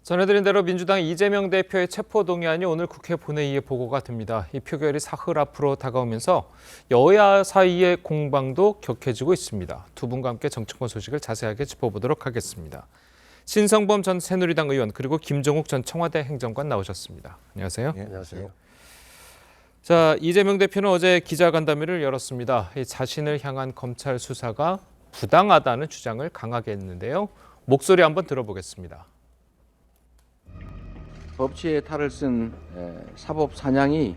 전해드린 대로 민주당 이재명 대표의 체포동의안이 오늘 국회 본회의에 보고가 됩니다. 이 표결이 사흘 앞으로 다가오면서 여야 사이의 공방도 격해지고 있습니다. 두 분과 함께 정치권 소식을 자세하게 짚어보도록 하겠습니다. 신성범 전 새누리당 의원 그리고 김종욱 전 청와대 행정관 나오셨습니다. 안녕하세요. 네, 안녕하세요. 자, 이재명 대표는 어제 기자간담회를 열었습니다. 자신을 향한 검찰 수사가 부당하다는 주장을 강하게 했는데요. 목소리 한번 들어보겠습니다. 법치에 탈을 쓴 사법 사냥이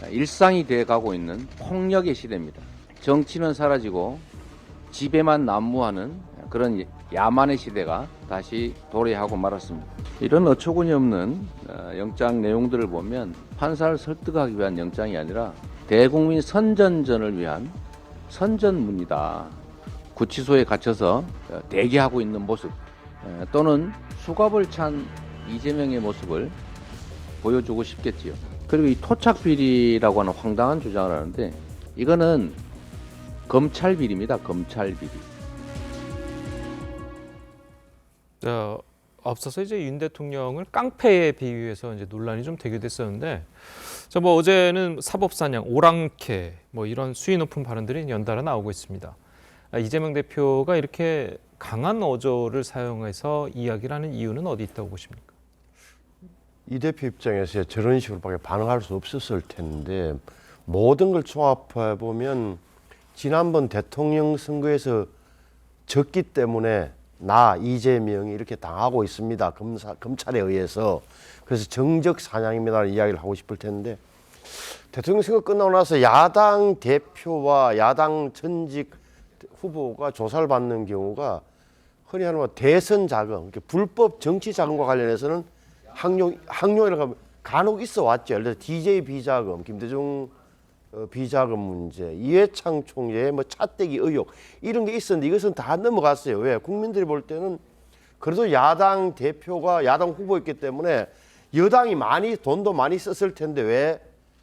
일상이 돼가고 있는 폭력의 시대입니다. 정치는 사라지고 지배만 난무하는 그런 야만의 시대가 다시 도래하고 말았습니다. 이런 어처구니 없는 영장 내용들을 보면 판사를 설득하기 위한 영장이 아니라 대국민 선전전을 위한 선전문이다. 구치소에 갇혀서 대기하고 있는 모습 또는 수갑을 찬 이재명의 모습을 보여주고 싶겠지요. 그리고 이 토착비리라고 하는 황당한 주장을 하는데 이거는 검찰비리입니다. 검찰비리. 자, 앞서서 이제 윤 대통령을 깡패에 비유해서 이제 논란이 좀 되게 됐었는데, 뭐 어제는 사법사냥, 오랑캐 뭐 이런 수위 높은 발언들이 연달아 나오고 있습니다. 이재명 대표가 이렇게 강한 어조를 사용해서 이야기를 하는 이유는 어디 있다고 보십니까? 이 대표 입장에서 저런 식으로밖에 반응할 수 없었을 텐데 모든 걸 종합해 보면 지난번 대통령 선거에서 졌기 때문에 나 이재명이 이렇게 당하고 있습니다. 검찰에 의해서. 그래서 정적 사냥입니다라는 이야기를 하고 싶을 텐데 대통령 선거 끝나고 나서 야당 대표와 야당 전직 후보가 조사를 받는 경우가 흔히 하는 대선 자금, 불법 정치 자금과 관련해서는 학용이라고 하면 간혹 있어 왔죠. 예를 들어 DJ 비자금, 김대중 비자금 문제, 이해창 총재의 뭐 차떼기 의혹 이런 게 있었는데 이것은 다 넘어갔어요. 왜? 국민들이 볼 때는 그래도 야당 대표가 야당 후보였기 때문에 여당이 돈도 많이 썼을 텐데 왜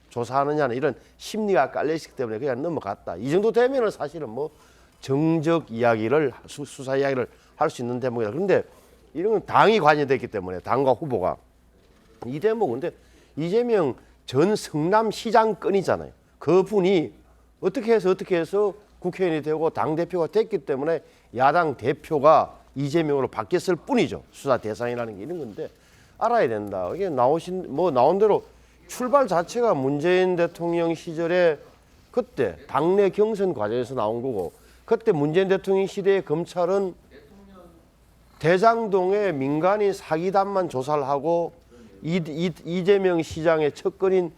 조사하느냐는 이런 심리가 깔려있기 때문에 그냥 넘어갔다. 이 정도 되면은 사실은 뭐 정적 이야기를 수사 이야기를 할 수 있는 대목이다. 그런데 이런 건 당이 관여됐기 때문에 당과 후보가 이 대목은 근데 이재명 전 성남시장 건이잖아요. 그분이 어떻게 해서 국회의원이 되고 당대표가 됐기 때문에 야당 대표가 이재명으로 바뀌었을 뿐이죠. 수사 대상이라는 게 이런 건데 알아야 된다. 이게 나온 대로 출발 자체가 문재인 대통령 시절에 그때 당내 경선 과정에서 나온 거고 그때 문재인 대통령 시대의 검찰은 대장동의 민간인 사기단만 조사를 하고 이재명 시장의 척건인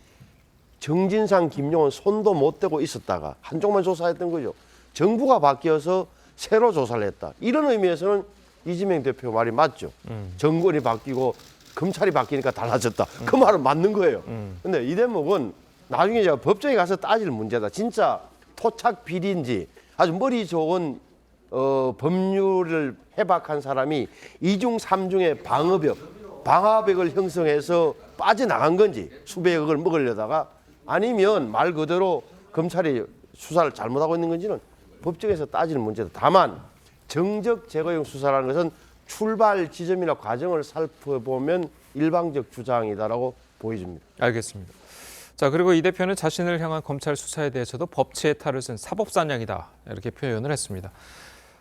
정진상, 김용은 손도 못 대고 있었다가 한쪽만 조사했던 거죠. 정부가 바뀌어서 새로 조사를 했다. 이런 의미에서는 이재명 대표 말이 맞죠. 정권이 바뀌고 검찰이 바뀌니까 달라졌다. 그 말은 맞는 거예요. 근데 이 대목은 나중에 제가 법정에 가서 따질 문제다. 진짜 토착 비리인지 아주 머리 좋은 법률을 해박한 사람이 이중 삼중의 방화벽을 형성해서 빠져나간 건지 수백억을 먹으려다가 아니면 말 그대로 검찰이 수사를 잘못하고 있는 건지는 법정에서 따지는 문제다. 다만 정적 제거용 수사라는 것은 출발 지점이나 과정을 살펴보면 일방적 주장이다라고 보여집니다. 알겠습니다. 자, 그리고 이 대표는 자신을 향한 검찰 수사에 대해서도 법치의 탈을 쓴 사법사냥이다 이렇게 표현을 했습니다.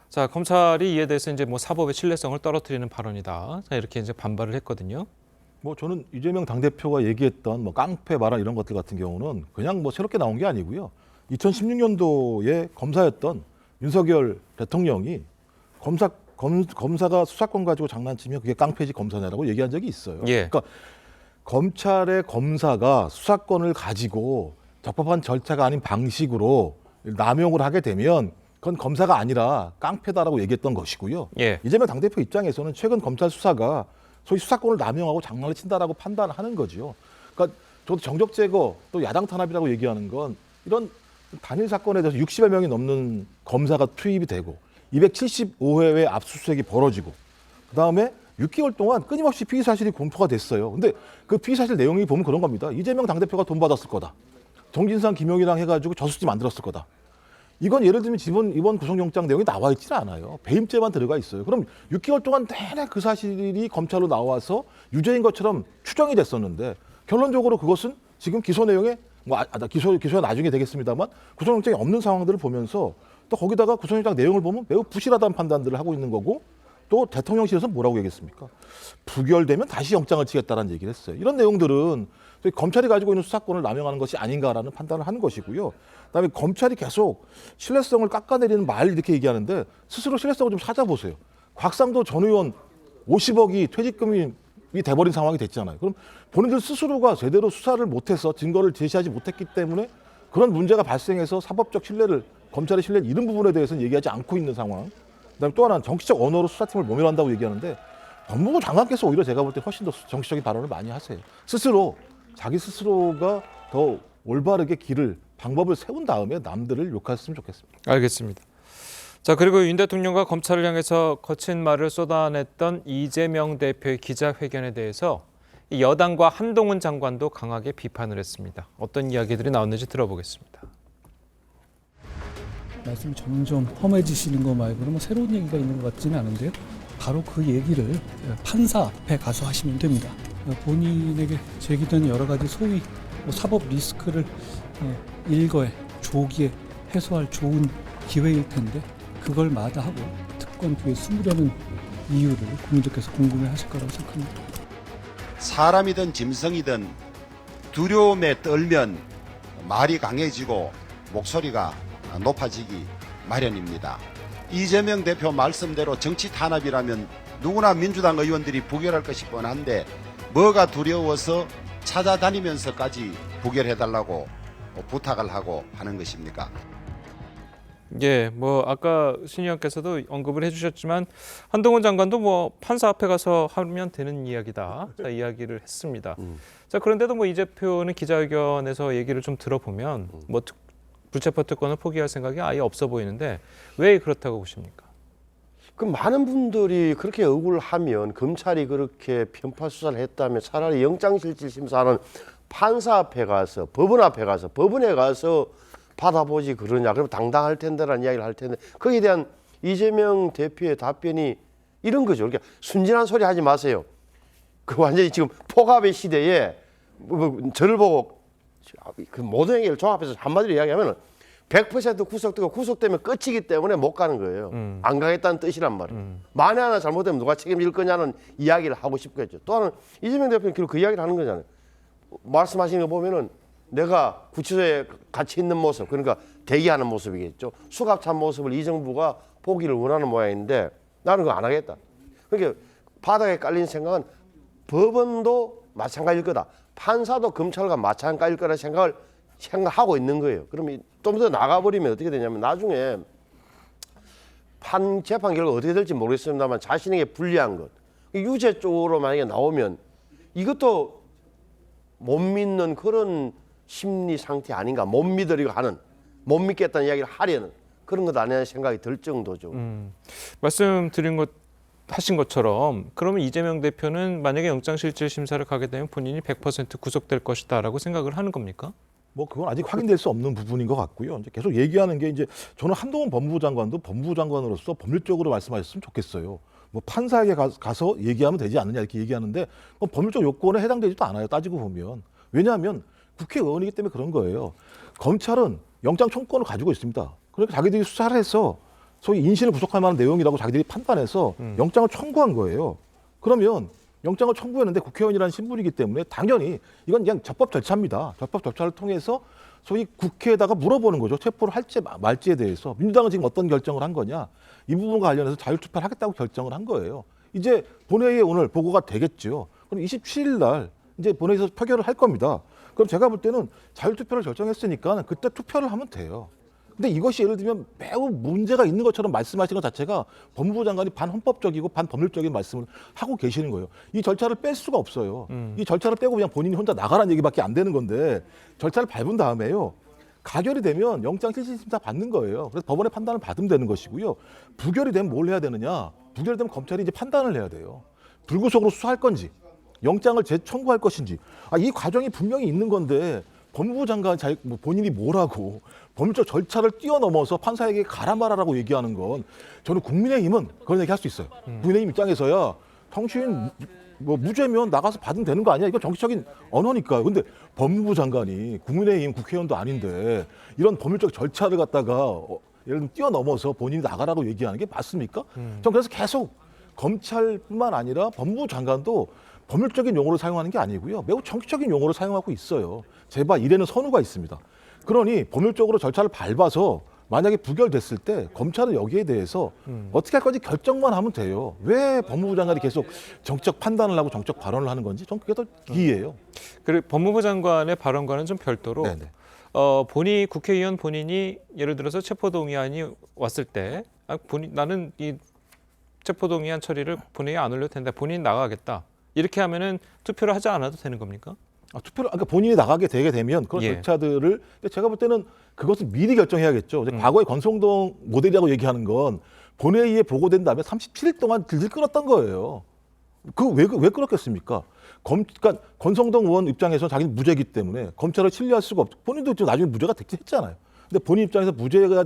자, 검찰이 이에 대해서 이제 뭐 사법의 신뢰성을 떨어뜨리는 발언이다. 자, 이렇게 이제 반발을 했거든요. 뭐 저는 이재명 당대표가 얘기했던 뭐 깡패 발언 이런 것들 같은 경우는 그냥 뭐 새롭게 나온 게 아니고요. 2016년도에 검사였던 윤석열 대통령이 검사가 수사권 가지고 장난치면 그게 깡패지 검사냐라고 얘기한 적이 있어요. 예. 그러니까 검찰의 검사가 수사권을 가지고 적법한 절차가 아닌 방식으로 남용을 하게 되면 그건 검사가 아니라 깡패다라고 얘기했던 것이고요. 예. 이재명 당대표 입장에서는 최근 검찰 수사가 소위 수사권을 남용하고 장난을 친다라고 판단하는 거죠. 그러니까 저도 정적 제거 또 야당 탄압이라고 얘기하는 건 이런 단일 사건에 대해서 60여 명이 넘는 검사가 투입이 되고 275회의 압수수색이 벌어지고 그다음에 6개월 동안 끊임없이 피의 사실이 공표가 됐어요. 근데 그 피의 사실 내용이 보면 그런 겁니다. 이재명 당대표가 돈 받았을 거다. 정진상, 김용이랑 해가지고 저수지 만들었을 거다. 이건 예를 들면 이번 구속영장 내용이 나와 있지는 않아요. 배임죄만 들어가 있어요. 그럼 6개월 동안 내내 그 사실이 검찰로 나와서 유죄인 것처럼 추정이 됐었는데 결론적으로 그것은 지금 기소 내용에 기소가 나중에 되겠습니다만 구속영장이 없는 상황들을 보면서 또 거기다가 구속영장 내용을 보면 매우 부실하다는 판단들을 하고 있는 거고 또 대통령실에서 뭐라고 얘기했습니까? 부결되면 다시 영장을 치겠다라는 얘기를 했어요. 이런 내용들은 검찰이 가지고 있는 수사권을 남용하는 것이 아닌가라는 판단을 하는 것이고요. 그다음에 검찰이 계속 신뢰성을 깎아내리는 말 이렇게 얘기하는데 스스로 신뢰성을 좀 찾아보세요. 곽상도 전 의원 50억이 퇴직금이 돼버린 상황이 됐잖아요. 그럼 본인들 스스로가 제대로 수사를 못해서 증거를 제시하지 못했기 때문에 그런 문제가 발생해서 사법적 신뢰를 검찰의 신뢰를 잃은 부분에 대해서는 얘기하지 않고 있는 상황. 그다음에 또 하나는 정치적 언어로 수사팀을 모멸한다고 얘기하는데 법무부 장관께서 오히려 제가 볼 때 훨씬 더 정치적인 발언을 많이 하세요. 자기 스스로가 더 올바르게 방법을 세운 다음에 남들을 욕했으면 좋겠습니다. 알겠습니다. 자, 그리고 윤 대통령과 검찰을 향해서 거친 말을 쏟아냈던 이재명 대표의 기자회견에 대해서 이 여당과 한동훈 장관도 강하게 비판을 했습니다. 어떤 이야기들이 나왔는지 들어보겠습니다. 말씀이 점점 험해지시는 거 말고는 새로운 얘기가 있는 것 같지는 않은데요. 바로 그 얘기를 판사 앞에 가서 하시면 됩니다. 본인에게 제기된 여러 가지 소위 사법 리스크를 일거에 조기에 해소할 좋은 기회일 텐데 그걸 마다하고 특권 뒤에 숨으려는 이유를 국민들께서 궁금해하실 거라고 생각합니다. 사람이든 짐승이든 두려움에 떨면 말이 강해지고 목소리가 높아지기 마련입니다. 이재명 대표 말씀대로 정치 탄압이라면 누구나 민주당 의원들이 부결할 것이 뻔한데 뭐가 두려워서 찾아다니면서까지 부결해달라고 부탁을 하고 하는 것입니까? 예, 아까 신 의원께서도 언급을 해주셨지만 한동훈 장관도 판사 앞에 가서 하면 되는 이야기다. 자, 이야기를 했습니다. 자, 그런데도 이 대표는 기자회견에서 얘기를 좀 들어보면 불체포 특권을 포기할 생각이 아예 없어 보이는데 왜 그렇다고 보십니까? 그 많은 분들이 그렇게 억울하면 검찰이 그렇게 편파 수사를 했다면 차라리 영장실질심사하는 판사 앞에 가서 법원 앞에 가서 법원에 가서 받아보지 그러냐. 그럼 당당할 텐데라는 이야기를 할 텐데 거기에 대한 이재명 대표의 답변이 이런 거죠. 그러니까 순진한 소리 하지 마세요. 그 완전히 지금 폭압의 시대에 저를 보고 그 모든 얘기를 종합해서 한마디로 이야기하면 100% 구속되고 구속되면 끝이기 때문에 못 가는 거예요. 안 가겠다는 뜻이란 말이에요. 만에 하나 잘못되면 누가 책임질 거냐는 이야기를 하고 싶겠죠. 또 하나는 이재명 대표는 그 이야기를 하는 거잖아요. 말씀하시는 거 보면은 내가 구치소에 같이 있는 모습, 그러니까 대기하는 모습이겠죠. 수갑찬 모습을 이 정부가 보기를 원하는 모양인데 나는 그거 안 하겠다. 그러니까 바닥에 깔린 생각은 법원도 마찬가지일 거다. 판사도 검찰과 마찬가지일 거라 생각하고 있는 거예요. 그러면 좀 더 나가버리면 어떻게 되냐면 나중에 재판 결과 어떻게 될지 모르겠습니다만 자신에게 불리한 것, 유죄 쪽으로 만약에 나오면 이것도 못 믿는 그런 심리 상태 아닌가. 못 믿으려고 하는, 못 믿겠다는 이야기를 하려는 그런 것 아니냐는 생각이 들 정도죠. 하신 것처럼 그러면 이재명 대표는 만약에 영장실질심사를 가게 되면 본인이 100% 구속될 것이다라고 생각을 하는 겁니까? 그건 아직 확인될 수 없는 부분인 것 같고요. 이제 계속 얘기하는 게 저는 한동훈 법무부 장관도 법무부 장관으로서 법률적으로 말씀하셨으면 좋겠어요. 판사에게 가서 얘기하면 되지 않느냐 이렇게 얘기하는데 법률적 요건에 해당되지도 않아요. 따지고 보면. 왜냐하면 국회의원이기 때문에 그런 거예요. 검찰은 영장 청구권을 가지고 있습니다. 그러니까 자기들이 수사를 해서 소위 인신을 구속할 만한 내용이라고 자기들이 판단해서 영장을 청구한 거예요. 그러면 영장을 청구했는데 국회의원이라는 신분이기 때문에 당연히 이건 그냥 적법 절차입니다. 적법 절차를 통해서 소위 국회에다가 물어보는 거죠. 체포를 할지 말지에 대해서. 민주당은 지금 어떤 결정을 한 거냐. 이 부분과 관련해서 자율투표를 하겠다고 결정을 한 거예요. 이제 본회의에 오늘 보고가 되겠죠. 그럼 27일 날 이제 본회의에서 표결을 할 겁니다. 그럼 제가 볼 때는 자율투표를 결정했으니까 그때 투표를 하면 돼요. 근데 이것이 예를 들면 매우 문제가 있는 것처럼 말씀하시는 것 자체가 법무부 장관이 반헌법적이고 반법률적인 말씀을 하고 계시는 거예요. 이 절차를 뺄 수가 없어요. 이 절차를 빼고 그냥 본인이 혼자 나가라는 얘기밖에 안 되는 건데 절차를 밟은 다음에요. 가결이 되면 영장실질심사 받는 거예요. 그래서 법원의 판단을 받으면 되는 것이고요. 부결이 되면 뭘 해야 되느냐. 부결이 되면 검찰이 이제 판단을 해야 돼요. 불구속으로 수사할 건지 영장을 재청구할 것인지. 이 과정이 분명히 있는 건데 법무부 장관 뭐 본인이 뭐라고 법률적 절차를 뛰어넘어서 판사에게 가라 말아라고 얘기하는 건 저는 국민의힘은 그런 얘기 할 수 있어요. 국민의힘 입장에서야 당신 뭐 무죄면 나가서 받으면 되는 거 아니야? 이건 정치적인 언어니까요. 근데 법무부 장관이 국민의힘 국회의원도 아닌데 이런 법률적 절차를 갖다가 예를 들면 뛰어넘어서 본인이 나가라고 얘기하는 게 맞습니까? 전 그래서 계속 검찰뿐만 아니라 법무부 장관도 법률적인 용어를 사용하는 게 아니고요. 매우 정치적인 용어를 사용하고 있어요. 제발 이래는 선우가 있습니다. 그러니 법률적으로 절차를 밟아서 만약에 부결됐을 때 검찰은 여기에 대해서 어떻게 할 건지 결정만 하면 돼요. 왜 법무부 장관이 계속 정적 판단을 하고 정적 발언을 하는 건지 전 그게 더 기이해요. 그리고 법무부 장관의 발언과는 좀 별도로 네네. 국회의원 본인이 예를 들어서 체포동의안이 왔을 때 나는 이 체포동의안 처리를 본회의에 안 올려도 된다. 본인이 나가겠다. 이렇게 하면은 투표를 하지 않아도 되는 겁니까? 그러니까 본인이 나가게 되게 되면 그런 예. 절차들을 제가 볼 때는 그것을 미리 결정해야겠죠. 과거에 권성동 모델이라고 얘기하는 건 본회의에 보고된 다음에 37일 동안 질질 끌었던 거예요. 왜 끌었겠습니까? 그러니까 권성동 의원 입장에서 자기는 무죄이기 때문에 검찰을 신뢰할 수가 없고 본인도 지금 나중에 무죄가 됐긴 했잖아요. 근데 본인 입장에서 무죄가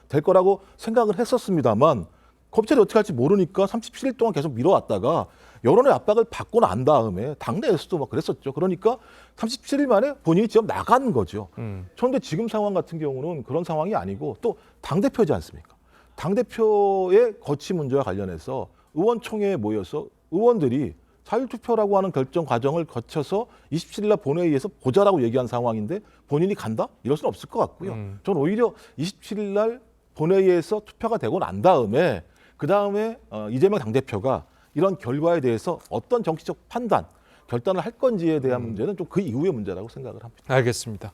될 거라고 생각을 했었습니다만 검찰이 어떻게 할지 모르니까 37일 동안 계속 미뤄왔다가 여론의 압박을 받고 난 다음에 당내에서도 막 그랬었죠. 그러니까 37일 만에 본인이 직접 나간 거죠. 그런데 지금 상황 같은 경우는 그런 상황이 아니고 또 당대표지 않습니까? 당대표의 거취 문제와 관련해서 의원총회에 모여서 의원들이 자율투표라고 하는 결정 과정을 거쳐서 27일 날 본회의에서 보자라고 얘기한 상황인데 본인이 간다? 이럴 수는 없을 것 같고요. 저는 오히려 27일 날 본회의에서 투표가 되고 난 다음에 그다음에 이재명 당대표가 이런 결과에 대해서 어떤 정치적 판단, 결단을 할 건지에 대한 문제는 좀 그 이후의 문제라고 생각을 합니다. 알겠습니다.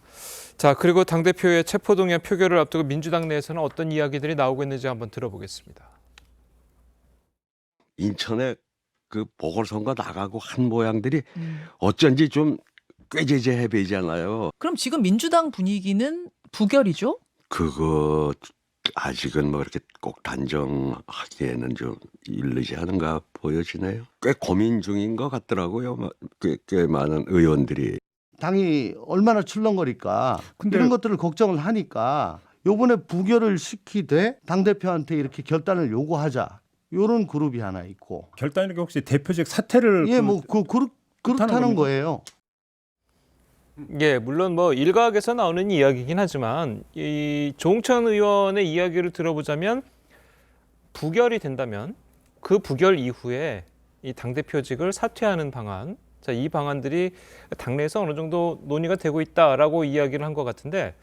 자, 그리고 당대표의 체포동의안 표결을 앞두고 민주당 내에서는 어떤 이야기들이 나오고 있는지 한번 들어보겠습니다. 인천에 그 보궐선거 나가고 한 모양들이 어쩐지 좀 꾀재재해 보이잖아요. 그럼 지금 민주당 분위기는 부결이죠? 그거 아직은 뭐 이렇게 꼭 단정하기에는 좀 이르지 않은가 보여지네요. 꽤 고민 중인 것 같더라고요. 꽤 많은 의원들이. 당이 얼마나 출렁거릴까 근데- 이런 것들을 걱정을 하니까 요번에 부결을 시키되 당대표한테 이렇게 결단을 요구하자 요런 그룹이 하나 있고 결단이라는 게 혹시 대표직 사퇴를 그렇다는 거예요. 예, 물론 뭐 일각에서 나오는 이야기긴 하지만 이 조홍천 의원의 이야기를 들어보자면 부결이 된다면 그 부결 이후에 이 당대표직을 사퇴하는 방안, 자, 이 방안들이 당내에서 어느 정도 논의가 되고 있다라고 이야기를 한 것 같은데,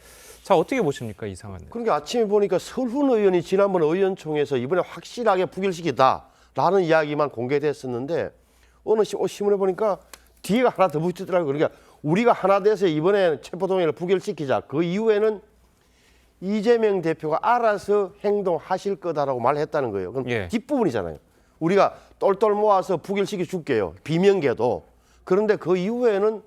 자, 어떻게 보십니까, 이 상황은? 그러니까 아침에 보니까 설훈 의원이 지난번 의원총회에서 이번에 확실하게 부결시키다라는 이야기만 공개됐었는데 어느 신문에 보니까 뒤가 하나 더 붙이더라고요. 그러니까 우리가 하나 돼서 이번에 체포동의안을 부결시키자. 그 이후에는 이재명 대표가 알아서 행동하실 거다라고 말했다는 거예요. 그럼 예. 뒷부분이잖아요. 우리가 똘똘 모아서 부결시켜 줄게요. 비명계도. 그런데 그 이후에는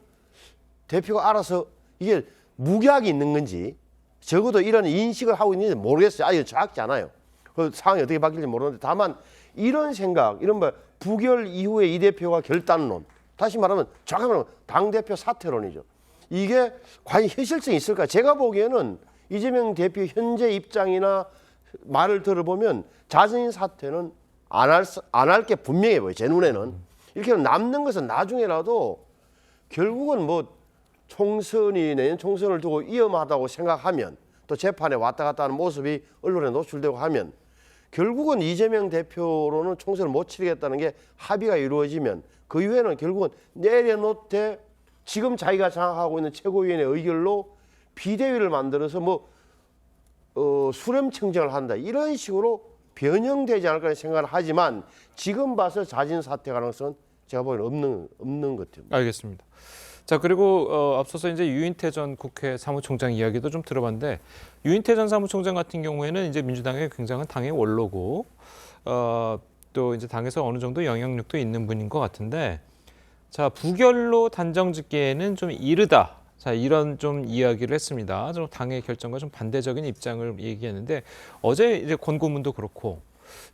대표가 알아서 이게 무기학이 있는 건지 적어도 이런 인식을 하고 있는지 모르겠어요. 아예 정확지 않아요. 그 상황이 어떻게 바뀔지 모르는데 다만 이런 생각, 이런 뭐 부결 이후에 이 대표가 결단론, 다시 말하면 정확히 말하면 당대표 사퇴론이죠. 이게 과연 현실성이 있을까? 제가 보기에는 이재명 대표 현재 입장이나 말을 들어보면 자진 사퇴는 안 할 게 분명해 보여요. 제 눈에는. 이렇게 남는 것은 나중에라도 결국은 뭐 총선이 내년 총선을 두고 위험하다고 생각하면 또 재판에 왔다 갔다 하는 모습이 언론에 노출되고 하면 결국은 이재명 대표로는 총선을 못 치르겠다는 게 합의가 이루어지면 그 이후에는 결국은 내려놓되 지금 자기가 장악하고 있는 최고위원회 의결로 비대위를 만들어서 뭐 수렴청정을 한다 이런 식으로 변형되지 않을까 생각을 하지만 지금 봐서 자진 사퇴 가능성은 제가 보기에는 없는 것 같아요. 알겠습니다. 자, 그리고 앞서서 이제 유인태 전 국회 사무총장 이야기도 좀 들어봤는데 유인태 전 사무총장 같은 경우에는 이제 민주당의 굉장한 당의 원로고 또 이제 당에서 어느 정도 영향력도 있는 분인 것 같은데 자, 부결로 단정 짓기에는 좀 이르다. 자, 이런 좀 이야기를 했습니다. 좀 당의 결정과 좀 반대적인 입장을 얘기했는데 어제 이제 권고문도 그렇고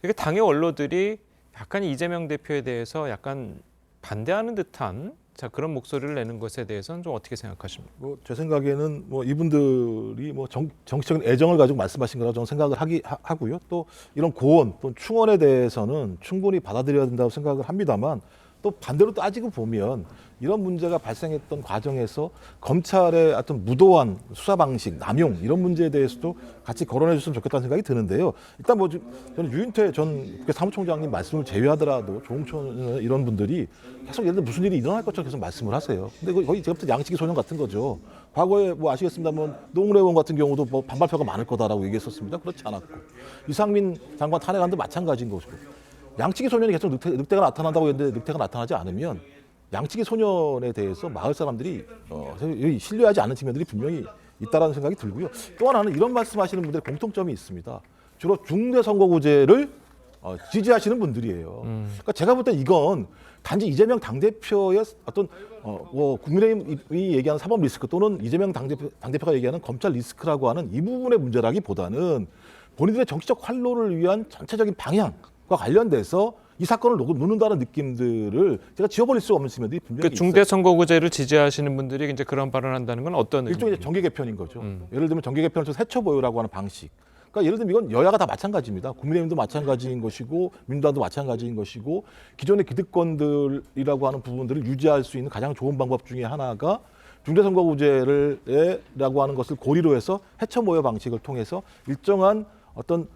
이게 당의 원로들이 약간 이재명 대표에 대해서 약간 반대하는 듯한 자, 그런 목소리를 내는 것에 대해서는 좀 어떻게 생각하십니까? 뭐 제 생각에는 뭐 이분들이 뭐 정치적인 애정을 가지고 말씀하신 거라고 저는 생각을 하고요. 또 이런 고언 또 충언에 대해서는 충분히 받아들여야 된다고 생각을 합니다만 또 반대로 따지고 보면 이런 문제가 발생했던 과정에서 검찰의 어떤 무도한 수사 방식, 남용 이런 문제에 대해서도 같이 거론해 줬으면 좋겠다는 생각이 드는데요. 일단 뭐 저는 유인태 전 국회 사무총장님 말씀을 제외하더라도 조홍천 이런 분들이 계속 예를 들어 무슨 일이 일어날 것처럼 계속 말씀을 하세요. 근데 거의 제가 볼 때 양치기 소년 같은 거죠. 과거에 뭐 아시겠습니다만 노웅래 의원 같은 경우도 뭐 반발표가 많을 거다라고 얘기했었습니다. 그렇지 않았고 이상민 장관 탄핵안도 마찬가지인 것이고 양치기 소년이 계속 늑대가 나타난다고 했는데 늑대가 나타나지 않으면 양치기 소년에 대해서 마을 사람들이 신뢰하지 않는 측면들이 분명히 있다라는 생각이 들고요. 또 하나는 이런 말씀하시는 분들의 공통점이 있습니다. 주로 중대선거구제를 지지하시는 분들이에요. 그러니까 제가 볼 때 이건 단지 이재명 당대표의 어떤 뭐 국민의힘이 얘기하는 사법 리스크 또는 이재명 당대표가 얘기하는 검찰 리스크라고 하는 이 부분의 문제라기보다는 본인들의 정치적 활로를 위한 전체적인 방향과 관련돼서 이 사건을 놓는다는 느낌들을 제가 지워버릴 수가 없는 측면들이 분명히 있어요. 중대선거구제를 지지하시는 분들이 이제 그런 발언을 한다는 건 어떤 일종의 의미입니까? 정계 개편인 거죠. 예를 들면 정계 개편을 통해서 해쳐 보유라고 하는 방식. 그러니까 예를 들면 이건 여야가 다 마찬가지입니다. 국민의힘도 마찬가지인 것이고 민주당도 마찬가지인 것이고 기존의 기득권들이라고 하는 부분들을 유지할 수 있는 가장 좋은 방법 중에 하나가 중대선거구제라고 하는 것을 고리로 해서 해쳐 모여 방식을 통해서 일정한 어떤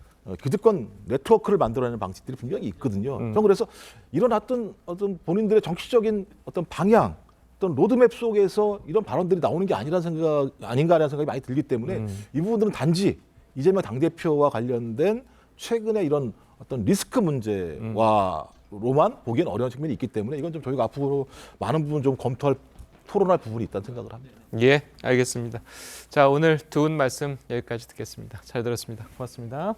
기득권 네트워크를 만들어내는 방식들이 분명히 있거든요. 저는 그래서 이런 어떤 본인들의 정치적인 어떤 방향, 어떤 로드맵 속에서 이런 발언들이 나오는 게 아닌가라는 생각이 많이 들기 때문에 이 부분들은 단지 이재명 당대표와 관련된 최근의 이런 어떤 리스크 문제와로만 보기엔 어려운 측면이 있기 때문에 이건 좀 저희가 앞으로 많은 부분 좀 검토할 토론할 부분이 있다는 생각을 합니다. 예, 알겠습니다. 자, 오늘 두 분 말씀 여기까지 듣겠습니다. 잘 들었습니다. 고맙습니다.